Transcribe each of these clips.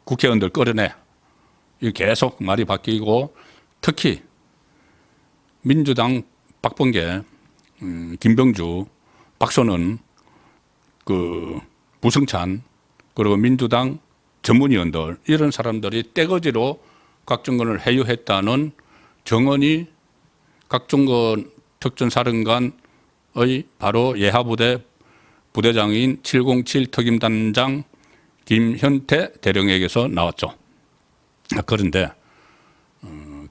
국회의원들 끌어내. 이 계속 말이 바뀌고 특히 민주당 박범계, 김병주, 박선은, 부승찬, 그리고 민주당 전문위원들 이런 사람들이 떼거지로 곽종건을 해유했다는 정언이 곽종건 특전사령관의 바로 예하부대 부대장인 707 특임단장 김현태 대령에게서 나왔죠. 그런데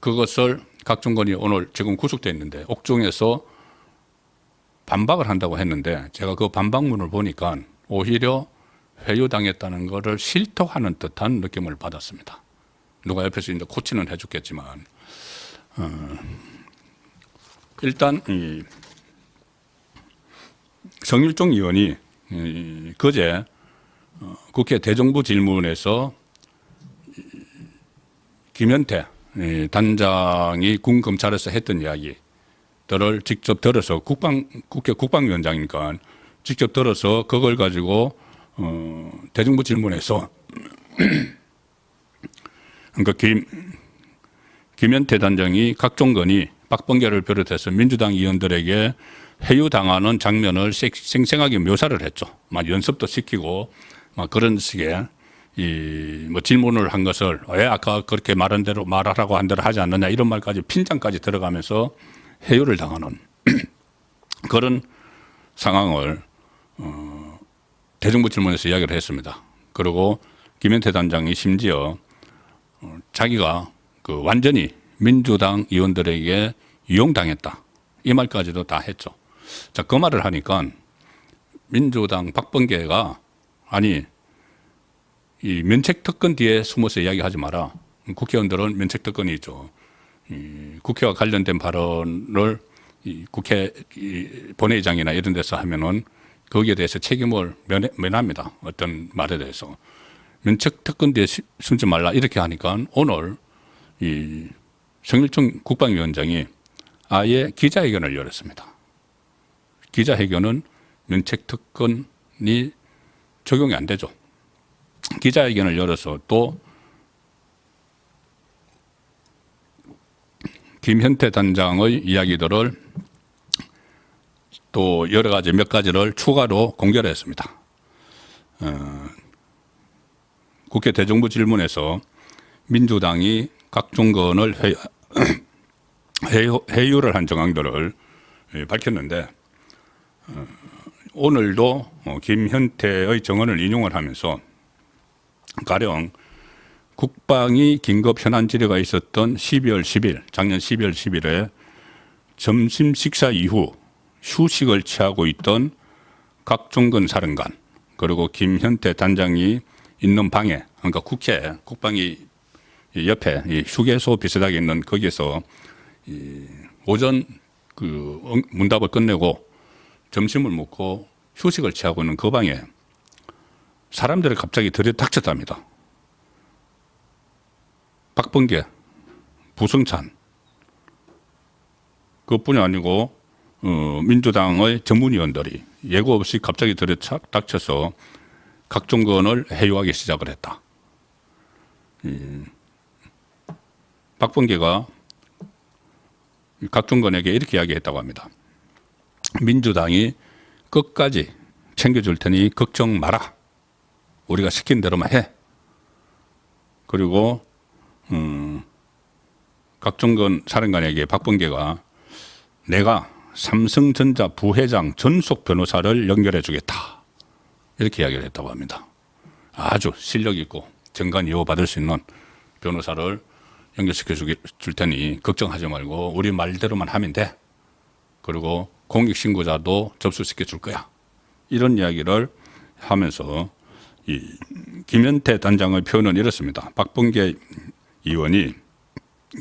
그것을 곽종건이 오늘 지금 구속되어 있는데 옥중에서 반박을 한다고 했는데 제가 그 반박문을 보니까 오히려 회유당했다는 것을 실토하는 듯한 느낌을 받았습니다. 누가 옆에서 이제 코치는 해줬겠지만 일단 이 성일종 의원이 그제 국회 대정부 질문에서 김현태 단장이 군 검찰에서 했던 이야기들을 직접 들어서 국회 국방위원장이니까 직접 들어서 그걸 가지고 대정부 질문에서 그러니까 김현태 단장이 곽종건이 박범계를 비롯해서 민주당 의원들에게 회유당하는 장면을 생생하게 묘사를 했죠. 막 연습도 시키고 막 그런 식의 뭐 질문을 한 것을 왜 아까 그렇게 말한 대로 말하라고 한 대로 하지 않느냐 이런 말까지 핀장까지 들어가면서 회유를 당하는 그런 상황을 대정부 질문에서 이야기를 했습니다. 그리고 김현태 단장이 심지어 자기가 완전히 민주당 의원들에게 이용당했다 이 말까지도 다 했죠. 자, 그 말을 하니까 민주당 박범계가 아니 이 면책특권 뒤에 숨어서 이야기하지 마라. 국회의원들은 면책특권이 있죠. 국회와 관련된 발언을 국회 본회의장이나 이런 데서 하면은 거기에 대해서 책임을 면합니다. 어떤 말에 대해서. 면책특권 뒤에 숨지 말라 이렇게 하니까 오늘 이 성일종 국방위원장이 아예 기자회견을 열었습니다. 기자회견은 면책특권이 적용이 안 되죠. 기자회견을 열어서 또 김현태 단장의 이야기들을 또 여러 가지 몇 가지를 추가로 공개를 했습니다. 국회 대정부 질문에서 민주당이 곽종건을 회유를 한 정황들을 밝혔는데 오늘도 김현태의 정언을 인용을 하면서 가령 국방이 긴급 현안 질의가 있었던 12월 10일, 작년 12월 10일에 점심 식사 이후 휴식을 취하고 있던 곽종건 사령관 그리고 김현태 단장이 있는 방에 그러니까 국회 국방위 옆에 이 휴게소 비슷하게 있는 거기에서 오전 문답을 끝내고 점심을 먹고 휴식을 취하고 있는 그 방에 사람들이 갑자기 들이닥쳤답니다. 박범계, 부승찬 그것뿐이 아니고 민주당의 전문위원들이 예고 없이 갑자기 들이닥쳐서 곽종건을 해유하기 시작을 했다. 박범계가 곽종건에게 이렇게 이야기했다고 합니다. 민주당이 끝까지 챙겨줄 테니 걱정 마라. 우리가 시킨 대로만 해. 그리고 곽종건 사령관에게 박범계가 내가 삼성전자 부회장 전속 변호사를 연결해 주겠다. 이렇게 이야기를 했다고 합니다. 아주 실력 있고 정관 이호받을 수 있는 변호사를 연결시켜 줄 테니 걱정하지 말고 우리 말대로만 하면 돼. 그리고 공익신고자도 접수시켜 줄 거야. 이런 이야기를 하면서 이 김현태 단장의 표현은 이렇습니다. 박범계 의원이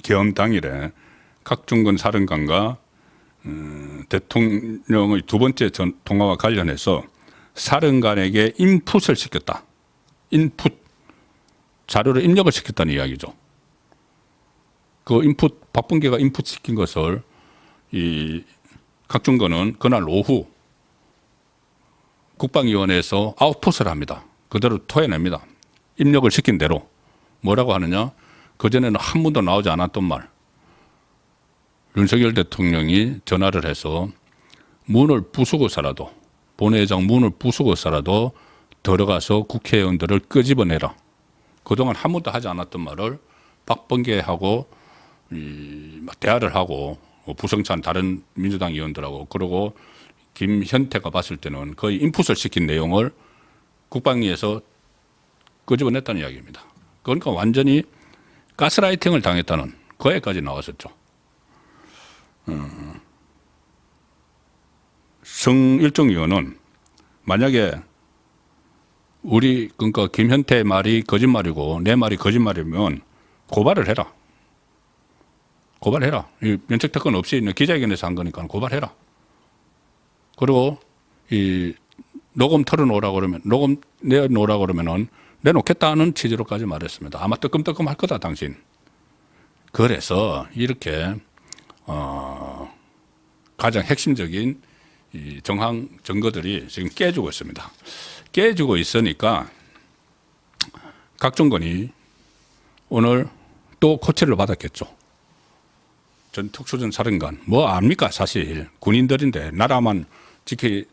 계엄 당일에 곽종건 사령관과 대통령의 두 번째 통화와 관련해서 사령관에게 인풋을 시켰다. 인풋 자료를 입력을 시켰다는 이야기죠. 그 인풋 박범계가 인풋 시킨 것을 이 곽종건은 그날 오후 국방위원회에서 아웃풋을 합니다. 그대로 토해냅니다. 입력을 시킨 대로. 뭐라고 하느냐? 그전에는 한 번도 나오지 않았던 말. 윤석열 대통령이 전화를 해서 문을 부수고서라도, 본회의장 문을 부수고서라도 들어가서 국회의원들을 끄집어내라. 그동안 한 번도 하지 않았던 말을 박범계하고 막 대화를 하고 부성찬 다른 민주당 의원들하고 그러고 김현태가 봤을 때는 거의 인풋을 시킨 내용을 국방위에서 끄집어냈다는 이야기입니다. 그러니까 완전히 가스라이팅을 당했다는 거에까지 나왔었죠. 성일종 의원은 만약에 그러니까 김현태 말이 거짓말이고 내 말이 거짓말이면 고발을 해라. 고발해라. 이 면책특권 없이 기자회견에서 한 거니까 고발해라. 그리고 이 녹음 털어놓으라고 그러면, 녹음 내놓으라고 그러면은 내놓겠다는 취지로까지 말했습니다. 아마 뜨끔뜨끔 할 거다, 당신. 그래서 이렇게, 가장 핵심적인 이 정황 증거들이 지금 깨지고 있습니다. 깨지고 있으니까 각종건이 오늘 또 코치를 받았겠죠. 전 특수전 사령관 뭐 압니까? 사실 군인들인데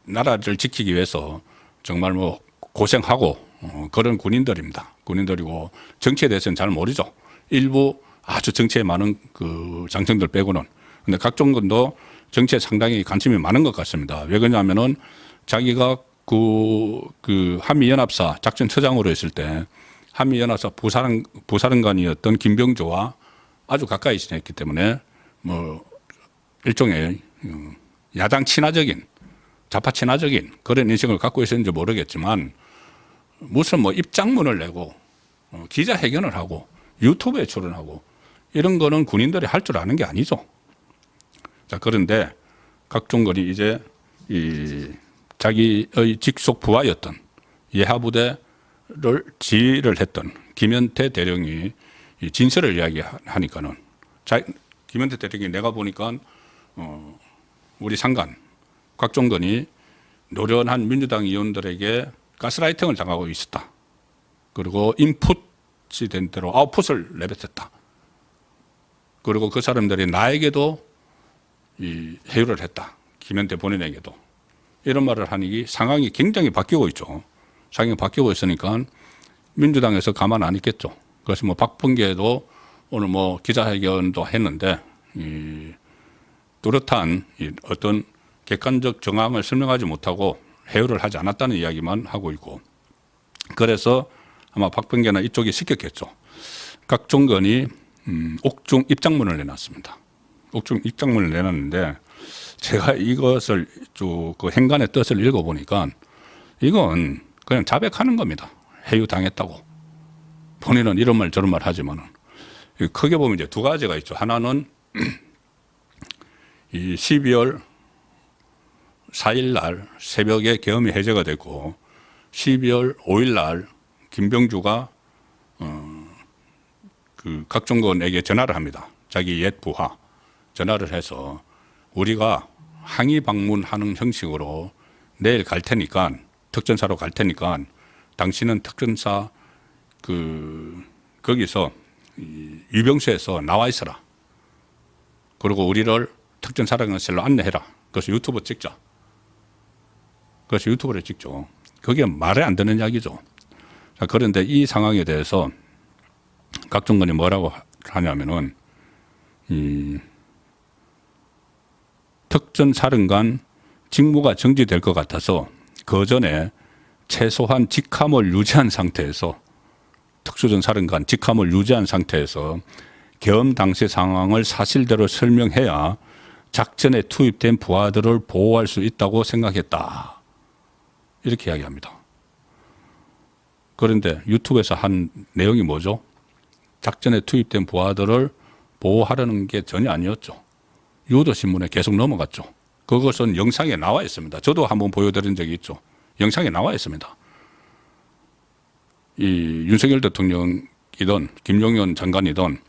나라를 지키기 위해서 정말 뭐 고생하고 그런 군인들입니다. 군인들이고 정치에 대해서는 잘 모르죠. 일부 아주 정치에 많은 그 장정들 빼고는. 근데 각종건도 정치에 상당히 관심이 많은 것 같습니다. 왜 그러냐면은 자기가 그 한미연합사 작전처장으로 있을 때 한미연합사 부사령관이었던 김병조와 아주 가까이 지냈기 때문에 뭐 일종의 야당 친화적인 좌파 친화적인 그런 인식을 갖고 있었는지 모르겠지만 무슨 뭐 입장문을 내고 기자회견을 하고 유튜브에 출연하고 이런 거는 군인들이 할 줄 아는 게 아니죠. 자, 그런데 각종거리 이제 이 자기의 직속 부하였던 예하부대를 지휘를 했던 김현태 대령이 이 진실을 이야기하니까는 김현태 대령이 내가 보니까 우리 상관 곽종건이 노련한 민주당 의원들에게 가스라이팅을 당하고 있었다. 그리고 인풋이 된 대로 아웃풋을 내뱉었다. 그리고 그 사람들이 나에게도 이 해유를 했다. 김현태 본인에게도. 이런 말을 하니 상황이 굉장히 바뀌고 있죠. 상황이 바뀌고 있으니까 민주당에서 가만 안 있겠죠. 그래서 뭐 박범계도 오늘 뭐 기자회견도 했는데 뚜렷한 어떤 객관적 정황을 설명하지 못하고 해유를 하지 않았다는 이야기만 하고 있고 그래서 아마 박범계는 이쪽이 시켰겠죠. 각종건이 옥중 입장문을 내놨습니다. 옥중 입장문을 내놨는데 제가 이것을 쭉 그 행간의 뜻을 읽어보니까 이건 그냥 자백하는 겁니다. 해유 당했다고. 본인은 이런 말 저런 말 하지만은 크게 보면 이제 두 가지가 있죠. 하나는 이 12월 4일 날 새벽에 계엄이 해제가 됐고 12월 5일 날 김병주가 그 각종건에게 전화를 합니다. 자기 옛 부하 전화를 해서 우리가 항의 방문하는 형식으로 내일 갈 테니까 특전사로 갈 테니까 당신은 특전사 거기서 유병수에서 나와 있어라. 그리고 우리를 특전사령관실로 안내해라. 그래서 유튜브 찍자. 그래서 유튜브를 찍죠. 그게 말이 안 되는 이야기죠. 자, 그런데 이 상황에 대해서 각종건이 뭐라고 하냐면은 특전사령관 직무가 정지될 것 같아서 그 전에 최소한 직함을 유지한 상태에서 특수전 사령관 직함을 유지한 상태에서 계엄 당시 상황을 사실대로 설명해야 작전에 투입된 부하들을 보호할 수 있다고 생각했다. 이렇게 이야기합니다. 그런데 유튜브에서 한 내용이 뭐죠? 작전에 투입된 부하들을 보호하려는 게 전혀 아니었죠. 유도신문에 계속 넘어갔죠. 그것은 영상에 나와 있습니다. 저도 한번 보여드린 적이 있죠. 영상에 나와 있습니다. 이 윤석열 대통령이든 김용현 장관이든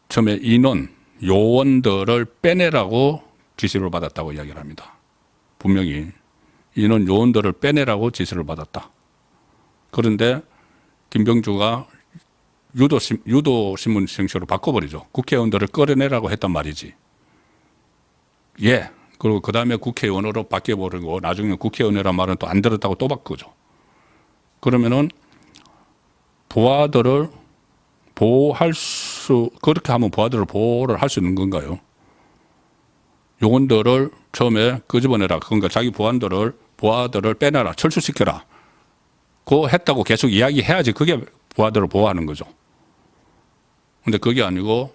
처음에 인원, 요원들을 빼내라고 지시를 받았다고 이야기를 합니다. 분명히 인원, 요원들을 빼내라고 지시를 받았다. 그런데 김병주가 유도신문 형식으로 바꿔버리죠. 국회의원들을 끌어내라고 했단 말이지. 예. 그리고 그 다음에 국회의원으로 바뀌어버리고 나중에 국회의원이란 말은 또 안 들었다고 또 바꾸죠. 그러면은 부하들을 그렇게 하면 부하들을 보호를 할 수 있는 건가요? 요원들을 처음에 끄집어내라. 그러니까 자기 부하들을 빼내라. 철수시켜라. 그거 했다고 계속 이야기해야지 그게 부하들을 보호하는 거죠. 근데 그게 아니고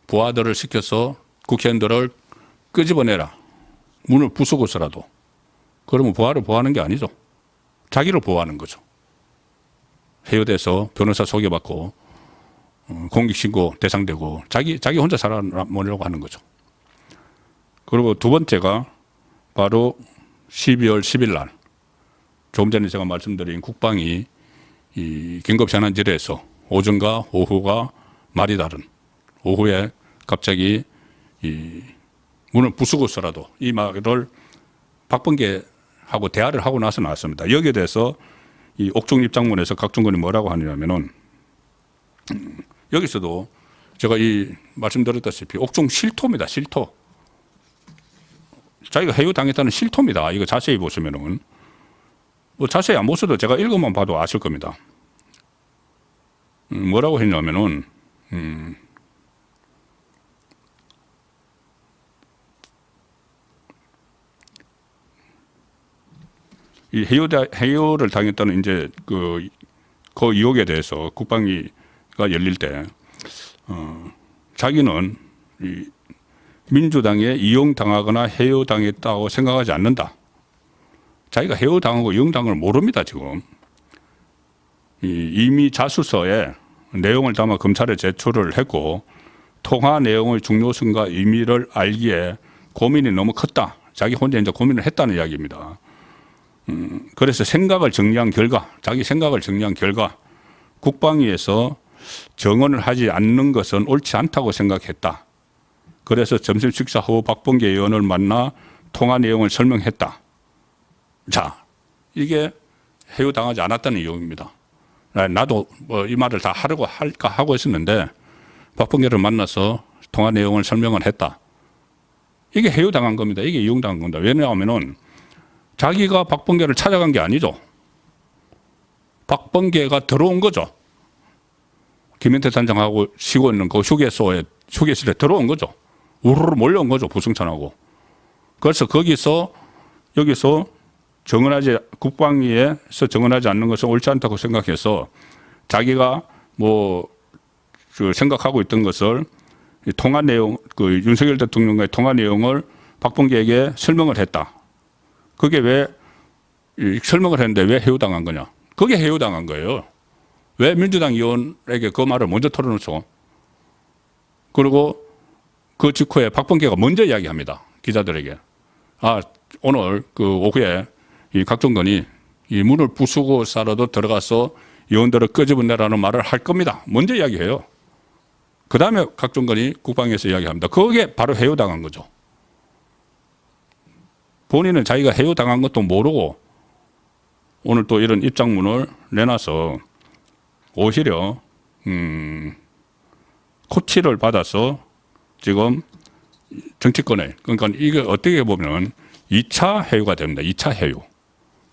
부하들을 시켜서 국회의원들을 끄집어내라. 문을 부수고서라도. 그러면 부하를 보호하는 게 아니죠. 자기를 보호하는 거죠. 해요돼서 변호사 소개받고 공익신고 대상되고 자기 혼자 살아보려고 하는 거죠. 그리고 두 번째가 바로 12월 10일 날 조금 전에 제가 말씀드린 국방이 이 긴급재난지대에서 오전과 오후가 말이 다른 오후에 갑자기 이 문을 부수고서라도 이 말을 박범계하고 대화를 하고 나서 나왔습니다. 여기에 대해서 이 옥중 입장문에서 각종건이 뭐라고 하냐면은 여기서도 제가 말씀드렸다시피 옥중 실토입니다. 실토. 자기가 해유당했다는 실토입니다. 이거 자세히 보시면은 뭐 자세히 안 보셔도 제가 읽어만 봐도 아실 겁니다. 뭐라고 했냐면은 이 해요를 당했다는 이제 그 의혹에 대해서 국방위가 열릴 때 자기는 이 민주당에 이용당하거나 해요당했다고 생각하지 않는다. 자기가 해요당하고 이용당한 걸 모릅니다, 지금. 이미 자수서에 내용을 담아 검찰에 제출을 했고 통화 내용의 중요성과 의미를 알기에 고민이 너무 컸다. 자기 혼자 이제 고민을 했다는 이야기입니다. 그래서 자기 생각을 정리한 결과 국방위에서 정언을 하지 않는 것은 옳지 않다고 생각했다. 그래서 점심 식사 후 박범계 의원을 만나 통화 내용을 설명했다. 자, 이게 해유당하지 않았다는 이유입니다. 나도 뭐 이 말을 다 할까 하고 있었는데 박범계를 만나서 통화 내용을 설명을 했다. 이게 해유당한 겁니다. 이게 이용당한 겁니다. 왜냐하면은 자기가 박범계를 찾아간 게 아니죠. 박범계가 들어온 거죠. 김현태 단장하고 쉬고 있는 그 휴게실에 들어온 거죠. 우르르 몰려온 거죠. 부승천하고. 그래서 여기서 국방위에서 정언하지 않는 것은 옳지 않다고 생각해서 자기가 생각하고 있던 것을 통화 내용, 윤석열 대통령과의 통화 내용을 박범계에게 설명을 했다. 그게 왜 설명을 했는데 왜 해유당한 거냐? 그게 해유당한 거예요. 왜 민주당 의원에게 그 말을 먼저 털어놓죠? 그리고 그 직후에 박범계가 먼저 이야기합니다. 기자들에게. 오늘 오후에 이 각종건이 이 문을 부수고서라도 들어가서 의원들을 끄집어내라는 말을 할 겁니다. 먼저 이야기해요. 그 다음에 각종건이 국방에서 이야기합니다. 그게 바로 해유당한 거죠. 본인은 자기가 해유당한 것도 모르고 오늘 또 이런 입장문을 내놔서 오히려 코치를 받아서 지금 정치권에 그러니까 이게 어떻게 보면 2차 해유가 됩니다. 2차 해유.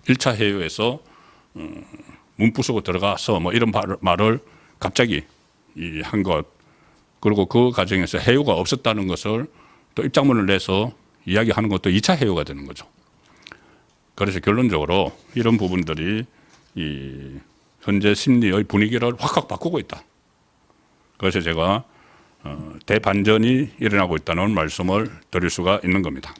1차 해유에서 문 부수고 들어가서 뭐 이런 말을 갑자기 한 것 그리고 그 과정에서 해유가 없었다는 것을 또 입장문을 내서 이야기하는 것도 2차 해유가 되는 거죠. 그래서 결론적으로 이런 부분들이 이 현재 심리의 분위기를 확확 바꾸고 있다. 그래서 제가 대반전이 일어나고 있다는 말씀을 드릴 수가 있는 겁니다.